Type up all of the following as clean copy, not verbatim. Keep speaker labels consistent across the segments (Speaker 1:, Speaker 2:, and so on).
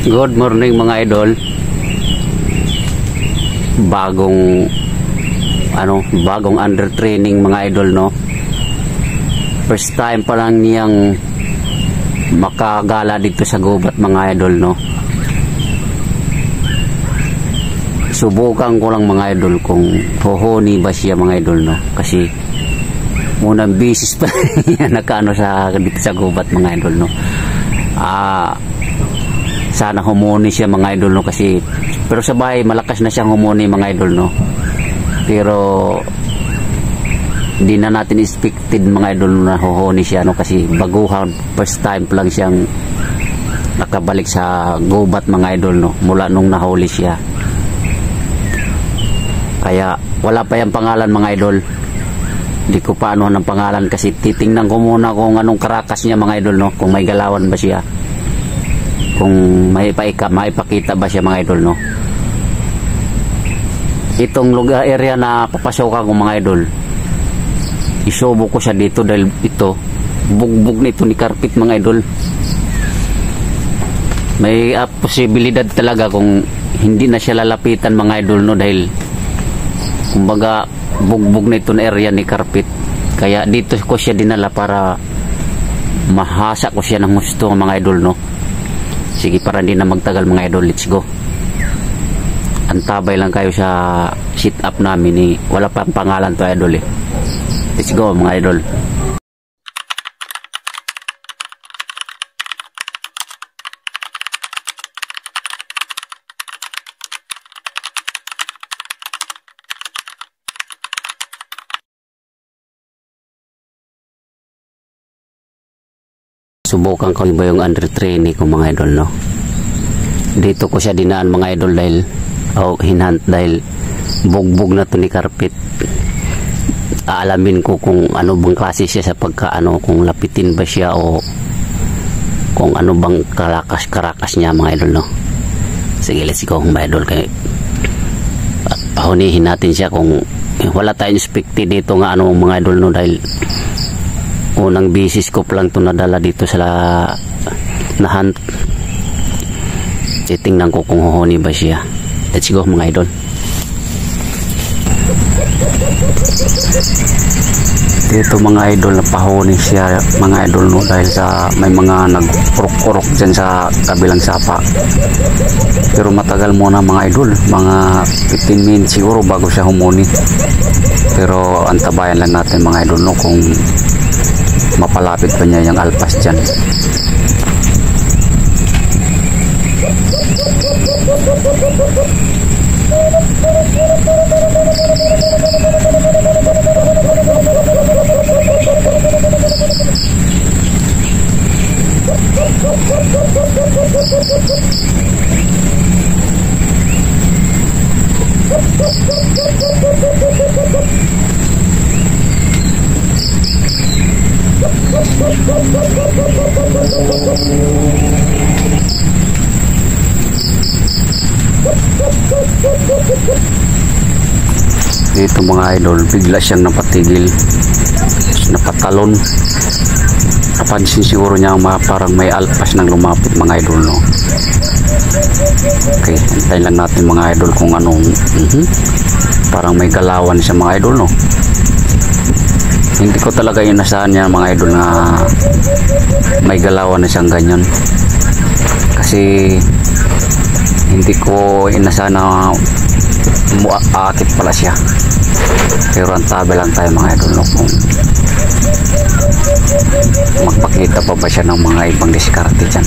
Speaker 1: Good morning mga idol. Bagong under training mga idol, no. First time pa lang niyang makagala dito sa gubat mga idol, no. Subukan ko lang mga idol kung hohoni ba siya mga idol, no. Kasi unang bisis pa nakano sa dito sa gubat mga idol, no. Sana humuni siya mga idol, no, kasi pero sa bahay malakas na siyang humuni mga idol, no. Pero di na natin expected mga idol na huhuni siya, no, kasi baguhan, first time pa lang siyang nakabalik sa gubat mga idol, no, mula nung nahuli siya. Kaya wala pa yung pangalan mga idol. Di ko pa ano ng pangalan kasi titingnan ko muna kung anong karakas niya mga idol, no, kung may galawan ba siya, kung maipakita ba siya mga idol, no. Itong lugar area na papasokan ko mga idol, isubo ko siya dito dahil ito bugbog nito ni carpet mga idol. May posibilidad talaga kung hindi na siya lalapitan mga idol, no, dahil kumbaga bugbog nito na area ni carpet. Kaya dito ko siya dinala para mahasa ko siya ng gusto mga idol, no. Sige, para hindi na magtagal mga idol, let's go. Antabay lang kayo sa sit up namin, eh. Wala pa pangalan to idol, eh. Let's go mga idol. Subukan ko ba yung under training ko mga idol, no. Dito ko siya dinaan mga idol dahil hinhunt dahil bugbog na to ni carpet. Aalamin ko kung ano bang klase siya sa pagkaano, kung lapitin ba siya o kung ano bang karakas niya mga idol, no. Sige, let's go mga idol. Kaya pahunihin natin siya kung wala tayong expected dito nga ano mga idol, no, dahil unang bisis ko lang ito nadala dito sa nahunt. Titingnan ko kung huhuni ba siya. Let's go mga idol. Dito mga idol, napahuni siya mga idol, no, dahil sa may mga nagkurok-kurok dyan sa kabilang sapa. Pero matagal muna mga idol, mga 15 minutes siguro bago siya humuni. Pero antabayan lang natin mga idol, no, kung mapalapit pa niya yung alpas dyan. Dito mga idol, bigla siyang napatigil, napatalon. Napansin siguro niya parang may alpas nang lumapit mga idol, no. Okay, antayin lang natin mga idol kung anong parang may galawan siya mga idol, no. Hindi ko talaga inasahan niya mga idol na may galawan na siyang ganyan, kasi hindi ko inasahan na aakit pala siya. Pero antabi lang tayo mga idol, no, kung magpakita pa ba siya ng mga ibang diskarte dyan.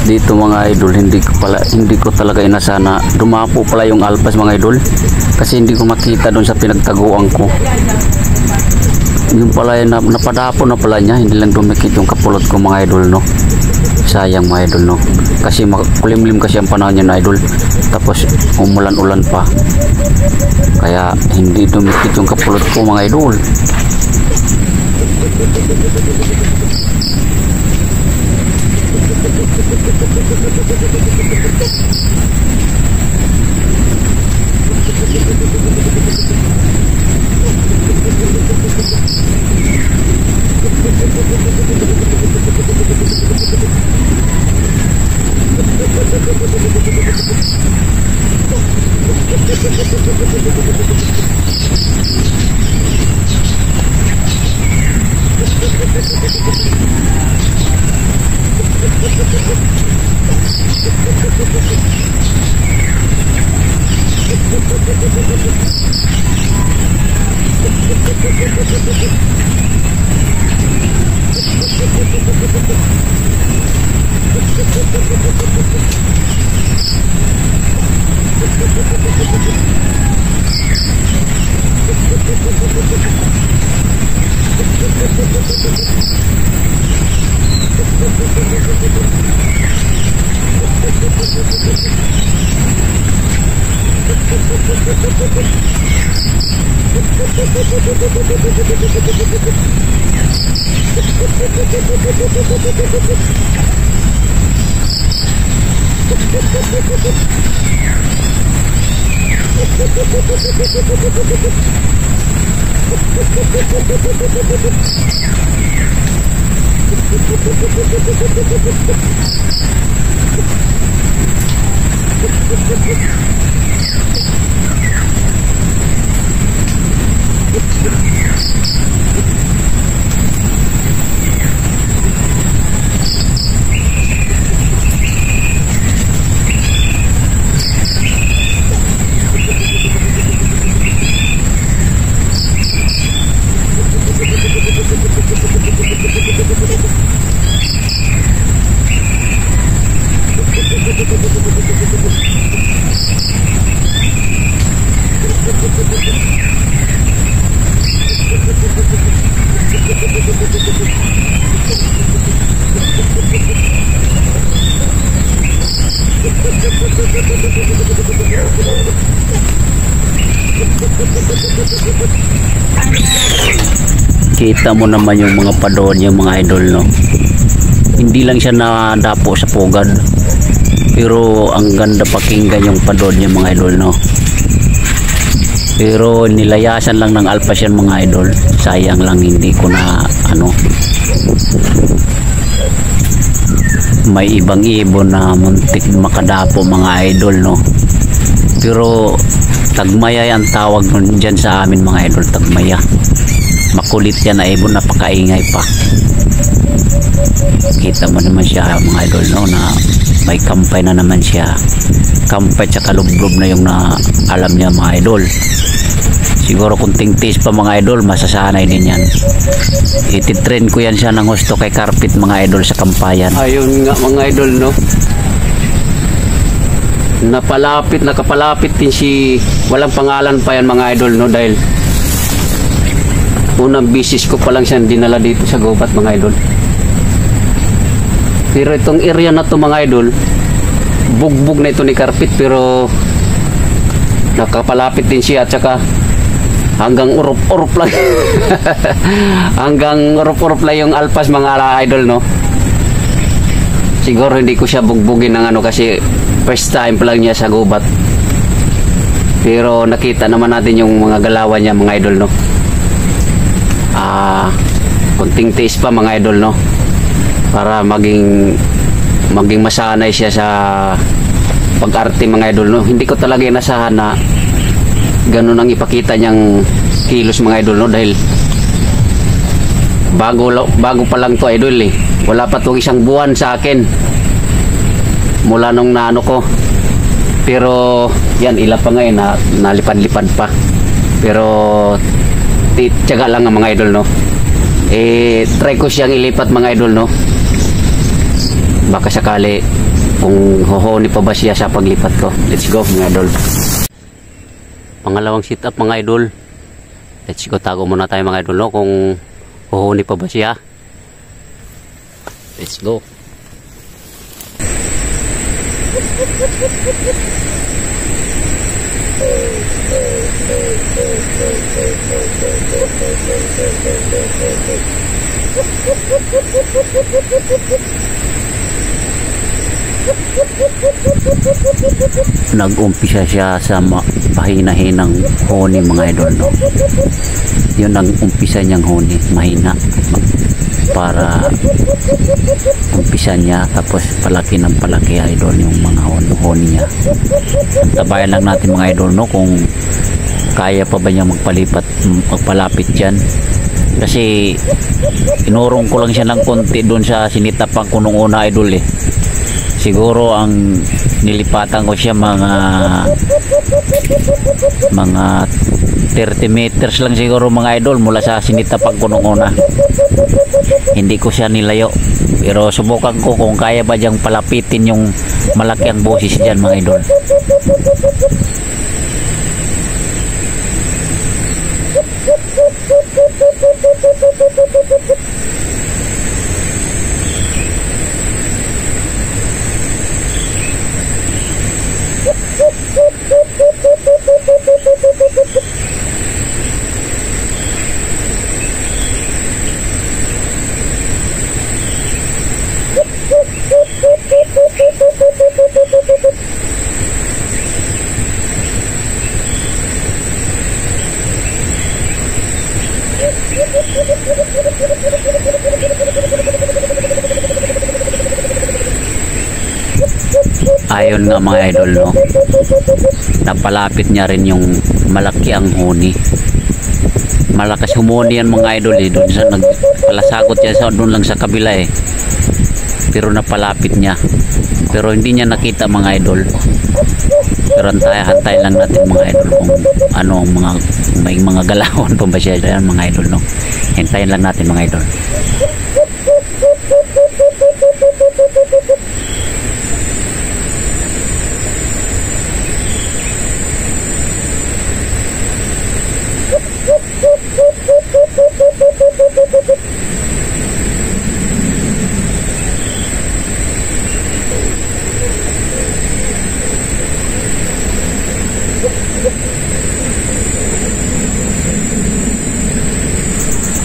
Speaker 1: Dito mga idol, hindi ko talaga inasana dumapo pala yung alpas mga idol, kasi hindi ko makita doon sa pinagtaguan ko. Yung pala napadapo na pala niya, hindi lang dumikit yung kapulot ko mga idol, no. Sayang mga idol, no, kasi kulimlim kasi ang panahon niya, idol, tapos umulan-ulan pa, kaya hindi dumikit yung kapulot ko mga idol. Kita mo naman yung mga padon yung mga idol, no. Hindi lang siya nadapo sa pugad, pero ang ganda pakinggan yung padon yung mga idol, no. Pero nilayasan lang ng alpas yan mga idol. Sayang lang hindi ko na may ibang ibon na muntik makadapo mga idol, no. Pero tagmaya ang tawag nun dyan sa amin mga idol, tagmaya. Makulit yan na ibon, napakaingay pa. Kita mo naman siya mga idol, no, na may kampay na naman siya. Kampay tsaka lublob na yung na alam niya mga idol. Siguro kung tingtis pa mga idol, masasanay din yan. Ititrain ko yan siya ng gusto kay Carpet mga idol sa kampayan. Ayun nga mga idol, no. Nakapalapit din si, walang pangalan pa yan mga idol, no, dahil unang bisis ko pa lang siya dinala dito sa gubat mga idol. Pero itong area na to mga idol, bugbog na ito ni Carpet, pero nakapalapit din siya at saka hanggang urup-urup lang. Hanggang urup-urup lang yung alpas mga idol, no. Siguro hindi ko siya bugbugin ng kasi first time pa lang niya sa gubat. Pero nakita naman natin yung mga galawan niya mga idol, no. Kunting tiis pa mga idol, no, para maging masanay siya sa pag-arte mga idol, no? Hindi ko talaga inasahan na ganun ang ipakita niyang kilos mga idol, no? Dahil bago pa lang to idol eh. Wala pa itong isang buwan sa akin mula nung naano ko. Pero yan, ila pa ngayon na nalipad-lipad pa. Pero tiyaga lang ang mga idol, no? Try ko siyang ilipat mga idol, no? Baka sakali kung hohoni pa ba siya sa paglipat ko. Let's go mga idol. Pangalawang sit up mga idol. Let's go, tago muna tayo mga idol, no? Kung hohoni pa ba siya. Let's go. Nag-umpisa siya sa mahina-hinang honi mga idol, no? Yun ang umpisa niyang honi, mahina, para umpisa niya, tapos palaki ng palaki idol yung mga honi niya. Tabayan lang natin mga idol, no, kung kaya pa ba niya magpalapit dyan, kasi inurong ko lang siya ng konti doon sa sinitapang ko nung una idol eh. Siguro ang nilipatan ko siya mga 30 meters lang siguro mga idol mula sa sinitapang ko nung una. Hindi ko siya nilayo, pero subukan ko kung kaya ba diyang palapitin yung malaki ang boses dyan mga idol. Ayon nga mga idol, no, napalapit niya rin yung malaki ang huni. Malakas humuni yan mga idol eh. Doon sa nagpalasagot niya sa doon lang sa kabila eh, pero napalapit niya, pero hindi niya nakita mga idol. Pero hantay lang natin mga idol kung ano may mga galawan pa ba siya yan mga idol, no? Hintayin lang natin mga idol.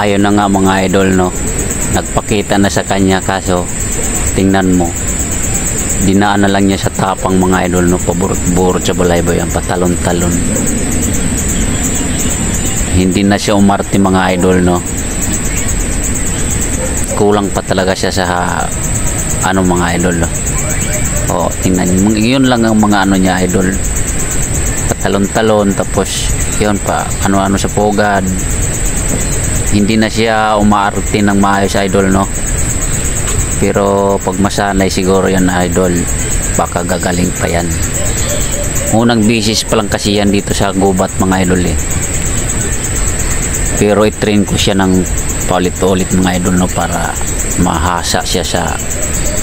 Speaker 1: Ayun na nga mga idol, no, nagpakita na sa kanya, kaso tingnan mo, dinaan na lang niya sa tapang mga idol, no, paburot-burot sa balayboy, ang patalon-talon. Hindi na siya umarte mga idol, no. Kulang pa talaga siya sa ano mga idol, no. O tingnan, yun lang ang mga ano niya idol, patalon-talon, tapos yun pa ano-ano sa pugad. Hindi na siya umaarte ng maayos idol, no. Pero pag masanay siguro yan idol, baka gagaling pa yan. Unang bisis pa lang kasi yan dito sa gubat mga idol eh. Pero i-train ko siya ng paulit-ulit mga idol, no, para mahasa siya sa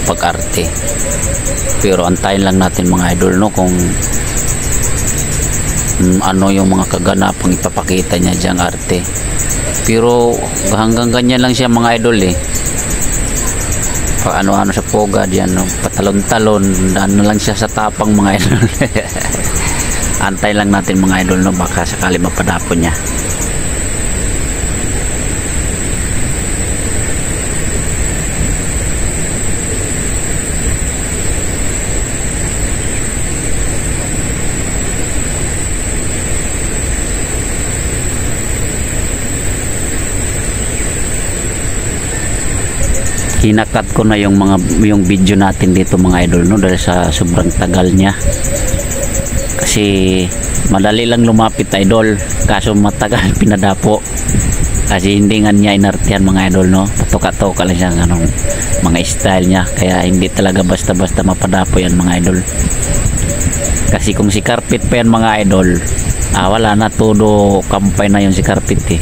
Speaker 1: pag-arte. Pero antayin lang natin mga idol, no, kung ano yung mga kaganapang ipapakita niya diyang arte. Pero hanggang ganyan lang siya mga idol eh. Ano-ano sa pugad yan, no, patalon-talon, ano lang siya sa tapang mga idol. Antay lang natin mga idol, no, baka sakali mapadapon niya. hinakat ko na yung video natin dito mga idol, no, dahil sa sobrang tagal niya. Kasi madali lang lumapit idol, kaso matagal pinadapo. Kasi hindi nga niya inartihan mga idol, no, patoka-toka lang siya anong mga style niya, kaya hindi talaga basta-basta mapadapo yan mga idol. Kasi kung si Carpet pa yan mga idol, wala na, todo kampay na yun si Carpet eh.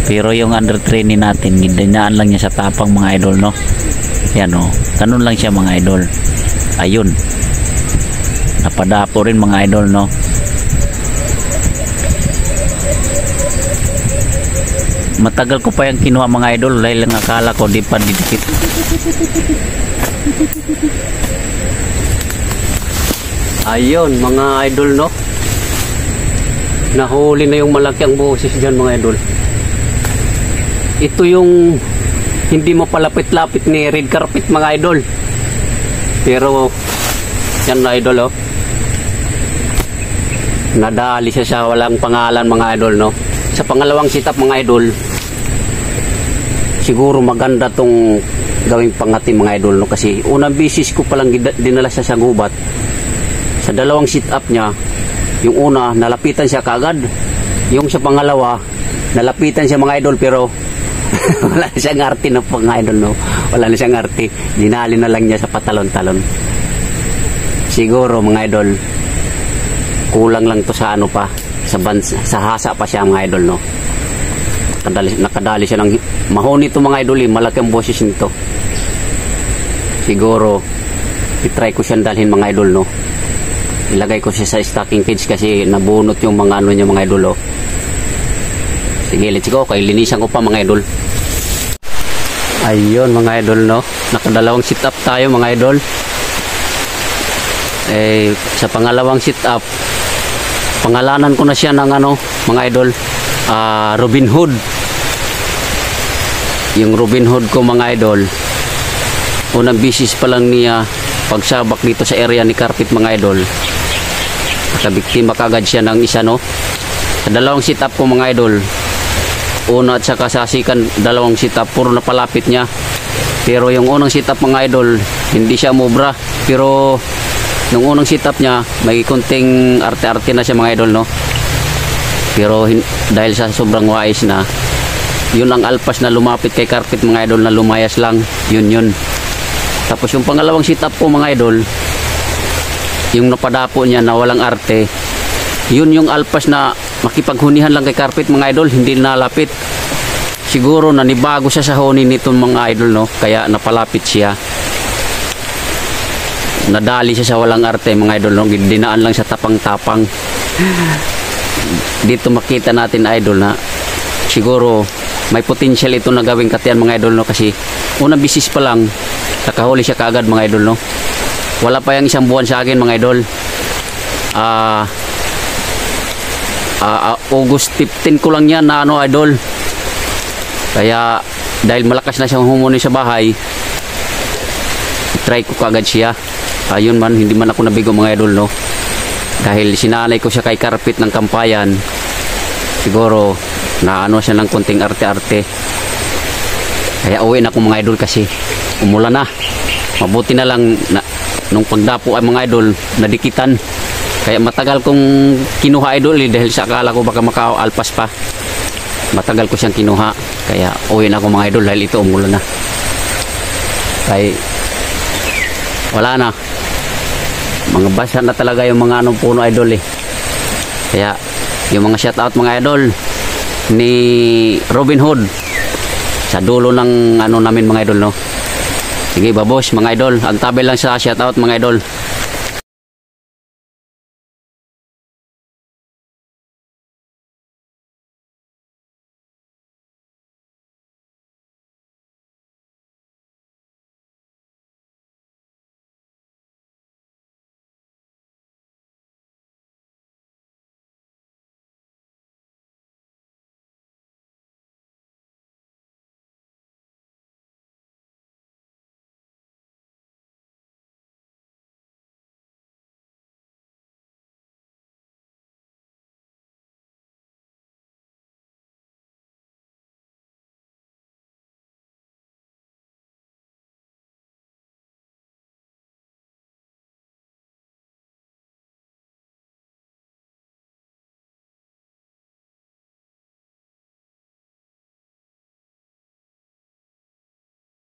Speaker 1: Pero yung under training natin, ginanyaan lang niya sa tapang mga idol, no. Yan, no, ganun lang siya mga idol. Ayun, napadapo rin mga idol, no. Matagal ko pa yung kinuha mga idol dahil lang akala ko di pa didikit. Ayun mga idol, no, nahuli na yung malaki ang boses dyan mga idol. Ito yung hindi mo palapit-lapit ni Red Carpet mga idol. Pero yan na idol, oh, nadali siya sa walang pangalan mga idol, no. Sa pangalawang sit-up mga idol, siguro maganda tong gawing pangati mga idol, no, kasi unang bisis ko palang dinala siya sa gubat. Sa dalawang sit-up niya, yung una nalapitan siya kagad, yung sa pangalawa nalapitan siya mga idol, pero wala na siyang arte na mga idol, no, wala na siyang arte, dinali na lang niya sa patalon-talon. Siguro mga idol, kulang lang to sa ano pa, sa hasa pa siya mga idol, no. Nakadali siya ng mahoni to mga idol, malaki ang boses nito. Siguro i-try ko siyang dalhin mga idol, no. Ilagay ko siya sa stocking cage kasi nabunot yung mga ano niya mga idol, oh. Sige, let's go, kay linisan ko pa mga idol. Ayun mga idol, no, nakadalawang sit up tayo mga idol. Sa pangalawang sit up, pangalanan ko na siya ng ano mga idol, Robin Hood. Yung Robin Hood ko mga idol, unang bisis pa lang niya pagsabak dito sa area ni Carpet mga idol, nakabiktima kagad siya ng isa, no. Sa dalawang sit up ko mga idol, una at saka sa dalawang sit up, puro na palapit niya. Pero yung unang sit up mga idol, hindi siya mubra, pero nung unang sit up niya may konting arte-arte na siya mga idol, no. Pero dahil sa sobrang wise na, yun ang alpas na lumapit kay Carpet mga idol, na lumayas lang, yun. Tapos yung pangalawang sit up ko mga idol, yung napadapo niya na walang arte, yun yung alpas na makipaghunihan lang kay Carpet mga idol, hindi nalapit. Siguro nanibago siya sa huni nitong mga idol, no, kaya napalapit siya. Nadali siya sa walang arte mga idol, no, dinaan lang sa tapang-tapang. Dito makita natin idol na siguro may potential ito na gawing katian mga idol, no, kasi unang bisis pa lang nakahuli siya kaagad mga idol, no. Wala pa yung isang buwan sa akin mga idol. August 15 ko lang yan na ano idol, kaya dahil malakas na siyang humuni sa bahay, try ko kaagad siya. Ayun man, hindi man ako nabigo mga idol, no, dahil sinanay ko siya kay Carpet ng kampayan. Siguro na ano siya ng konting arte-arte, kaya uwi na ako mga idol kasi umulan na. Mabuti na lang na, nung pagdapo ay mga idol nadikitan, kaya matagal kong kinuha idol, dahil sa akala ko baka makaalpas pa, matagal ko siyang kinuha, kaya uwi na ako mga idol dahil ito umulan na. Kaya wala na, mga basa na talaga yung mga anong puno idol eh. Kaya yung mga shoutout mga idol ni Robin Hood sa dulo ng ano namin mga idol, no. Sige babos mga idol, ang tabi lang sa shoutout mga idol.